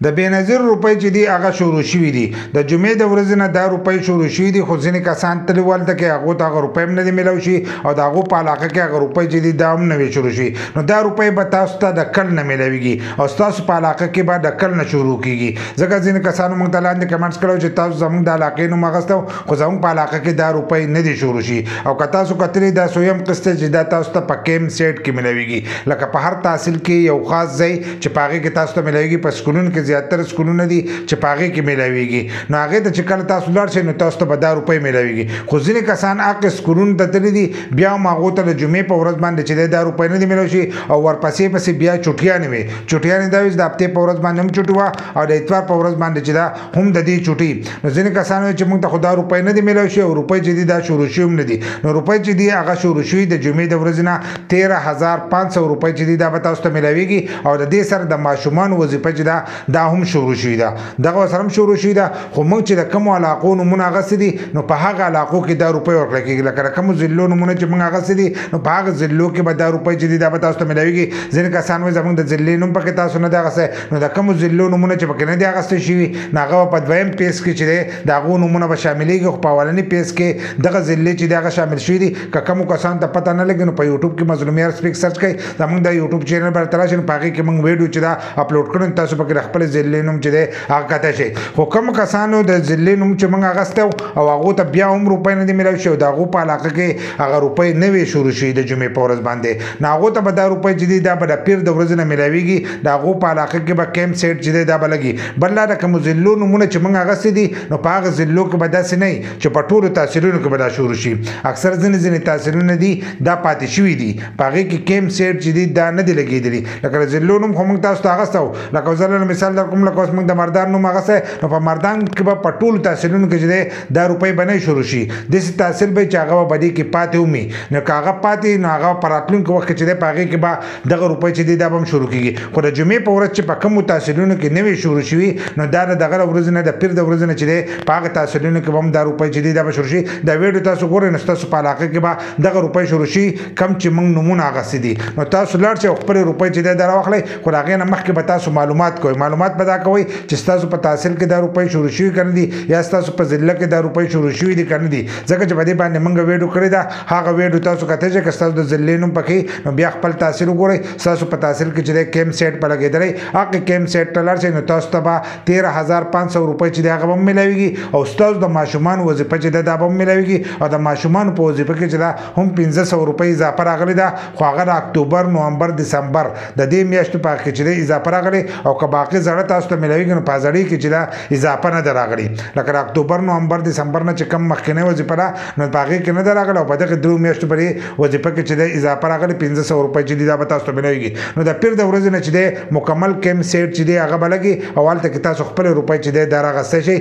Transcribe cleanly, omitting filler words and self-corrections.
د بېنظیر روپۍ چې دي هغه شروع شوي دي د جمعې د ورځې نه دا روپۍ شروع شوي دي خو ځینې کسان تللي ولته کې هغو ته هغه روپۍ هم نه دي میلاو شي او د هغو په علاقه کې هغه روپۍ چې دي دا هم نوې شروع شي نو دا روپۍ به تاسو ته د کل نه میلاویږي او ستاسو په علاقه کې به د کل نه شروع کیږي ځکه ځینې کسانو موږ ته لاندې کمنټس کړی چې تاسو زموږ د علاقې نوم اخیستی خو زموږ په علاقه کې دا روپۍ نه دي شروع شي او که تاسو کتلي دا سویم قسط چې دا تاسو ته په کیم سیټ کې میلاویږي لکه په هر تحصیل کې یو خاص ځای چې په هغې کې تاسو ته میلاویږي په سکولونو کې زیاتره سکولونه دي چې په هغې کې میلاویږي نو هغې ته چې کله تاسو لاړ شئ نو تاسو ته به دا روپۍ میلاویږي خو ځینې کسان هغې سکولونو ته تللي دي بیا هم هغو ته د جمعې په ورځ باندې چې دی دا روپۍ نه دي میلاو شي او ورپسې پسې بیا چوټیانې وې چوټیانې دا وي چې د هفتې په ورځ باندې هم چوټي وه او د اتوار په ورځ باندې چې دا هم د دې چوټي نو ځینې کسان وایي چې موږ ته خو دا روپۍ نه دي میلاو شي او روپۍ چې دي دا شروع شوي هم نه دي نو روپۍ چې دي هغه شروع شوي د جمعې د ورځې نه 13,500 روپۍ چې دي دا به تاسو ته میلاویږي او د دې سره د ماشومانو وظیفه چې دا هم شروع شوي ده دغه سره هم شروع شوي ده خو موږ چې د کومو علاقو نومونه اخیستي دي نو په هغه علاقو کې دا روپۍ ورکړل کېږي لکه د کومو ضلعو نومونه چې موږ اخیستي دي نو په هغه ضلعو کې به دا روپۍ چې دي دا به تاسو ته میلاویږي ځینې کسان وایي زموږ د ضلعې نوم پکې تاسو نه دی اخیستی نو د کومو ضلعو نومونه چې پکې نه دي اخیستی شوي نو هغه به په دویم پیج کې چې دی د هغو نومونه به شاملېږي خو په اولني پیج کې دغه ضلعې چې دی هغه شامل شوي دي که کومو کسانو ته پته نه لګي نو په یوټیوب کې مظلومیار سپیک سرچ کړئ زموږ د یوټیوب چینل باندې ته راشئ نو په هغې کې موږ ویډیو چې دا اپلوډ کړو نو تاسو پکې د خپلې ضلعې نوم چې دی هغه کتی شئ خو کوم کسانو د ضلعې نوم چې موږ اخیستی او هغو ته بیا هم روپۍ نه دي میلاو شي او د هغو په علاقه کې هغه روپۍ نوې شروع شوي د جمعې په ورځ باندې نو هغو ته به دا روپۍ چې دي دا به د پیر د ورځې نه میلاویږي د هغو په علاقه کې به کیم سیټ چې دی دا به لګي بل لا د کومو ضلعو نومونه چې موږ اخیستي دي نو په هغه ضلعو کې به داسې نه وي چې په ټولو تحصیلونو کې به دا شروع شي اکثر ځینې تحصیلونه دي دا پاتې شوي دي په هغې کې کیم سیټ چې دي دا نه دي لګېدلي لکه د ضلعو نوم خو موږ تاسو ته اخیستی وو لکه زه مثال در کوم لکه اوس موږ د مردان نوم اخیستی نو په مردان کې به په ټولو تحصیلونو کې چې دی دا روپۍ به نه شروع شي داسې تحصیل به چې هغه به په دې کې پاتې ومي نو که هغه پاتې نو هغه په راتلونکي وخت کې چې دی په هغې کې به دغه روپۍ چې دی دا به هم شروع کېږي خو د جمعې په ورځ چې په کومو تحصیلونو کې نوې شروع شوي نو دا د دغه ورځې نه د پیر د ورځې نه چې دی په هغه تحصیلونو کې به هم دا روپۍ چې دی دا به شروع شي دا ویډیو تاسو ګورئ نو ستاسو په علاقه کې به دغه روپۍ شروع شي کم چې موږ نومونه اخیستي دي نو تاسو لاړ شئ او خپلې روپۍ چې دی دا راواخلئ خو د هغې نه مخکې به تاسو معلومات کوئ معلومات به دا کوئ چې ستاسو په تحصیل کې دا روپۍ شروع شوي که نه دي یا ستاسو په ضلع کې دا روپۍ شروع شوي دي که نه دي ځکه چې په دې باندې موږ ویډیو کړې ده هغه ویډیو تاسو کتی شئ که ستاسو د ضلعې نوم پکې نو بیا خپل تحصیل وګورئ ستاسو په تحصیل کې چې دی کیم سیټ په لګېدلی هغې کیم سیټ ته لاړ شئ نو تاسو ته به 13,500 روپۍ چې دی هغه به هم میلاویږي او ستاسو د ماشومانو وظیفه چې ده دا به هم میلاویږي او د ماشومانو په وظیفه کې چې دا هم 1500 روپۍ اضافه راغلې ده خو هغه د اکتوبر نومبر دسمبر د دې میاشتو په کې چې دی اضافه راغلې او که باقي زړه تاسو ته میلاویږي نو په زړې کې چې دا اضافه نه ده راغلې لکه د اکتوبر نومبر دسمبر نه چې کم مخکینۍ وظیفه ده نو په هغې کې نه ده راغلې او په دغه درو میاشتو پورې وظیفه کې چې دی اضافه راغلې 1500 روپۍ چې دي دا به تاسو ته میلاویږي نو د پیر د ورځې نه چې دی مکمل کیم سیټ چې دی هغه به لګي او هلته کې تاسو خپلې روپۍ چې دی دا راغستی شئ